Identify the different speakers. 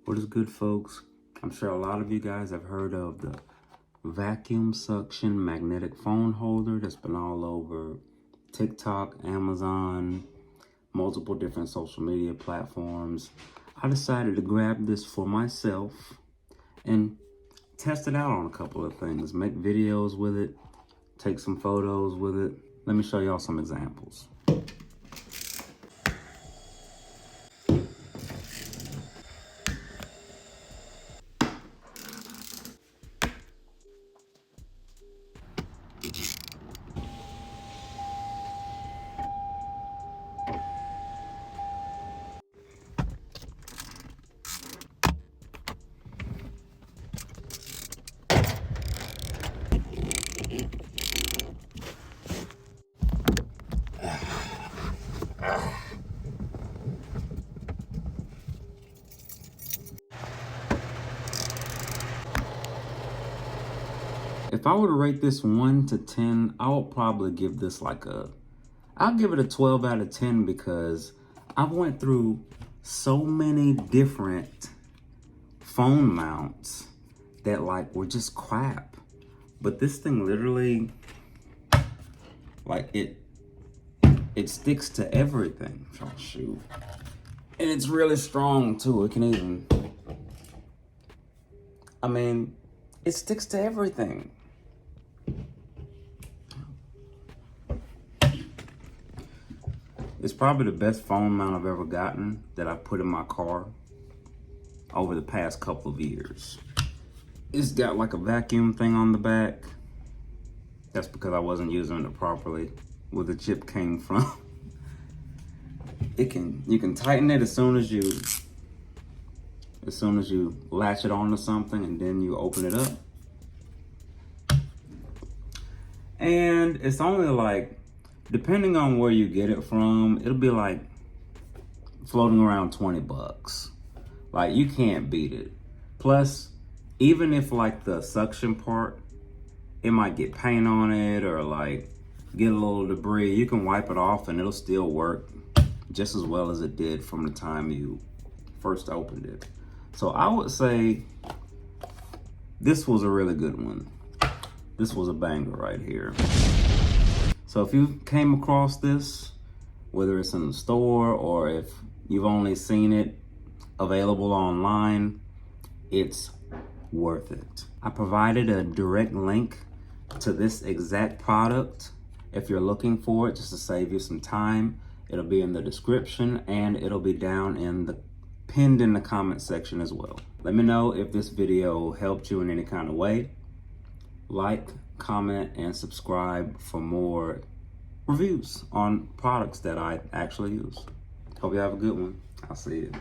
Speaker 1: What is good, folks? I'm sure a lot of you guys have heard of the vacuum suction magnetic phone holder that's been all over TikTok, Amazon, multiple different social media platforms. I decided to grab this for myself and test it out on a couple of things, make videos with it, take some photos with it. Let me show y'all some examples. If I were to rate this 1 to 10, I would probably give this I'll give it a 12 out of 10 because I went through so many different phone mounts that were just crap. But this thing literally, it sticks to everything. Oh, shoot. And it's really strong too. It sticks to everything. It's probably the best phone mount I've ever gotten that I've put in my car over the past couple of years. It's got like a vacuum thing on the back. That's because I wasn't using it properly, where the chip came from. You can tighten it as soon as you latch it onto something, and then you open it up. And it's only depending on where you get it from, it'll be floating around 20 bucks. You can't beat it. Plus, even if the suction part, it might get paint on it or get a little debris, you can wipe it off and it'll still work just as well as it did from the time you first opened it. So I would say this was a really good one. This was a banger right here. So if you came across this, whether it's in the store or if you've only seen it available online, it's worth it. I provided a direct link to this exact product if you're looking for it, just to save you some time. It'll be in the description and it'll be pinned in the comment section as well. Let me know if this video helped you in any kind of way. Like, comment, and subscribe for more reviews on products that I actually use. Hope you have a good one. I'll see you.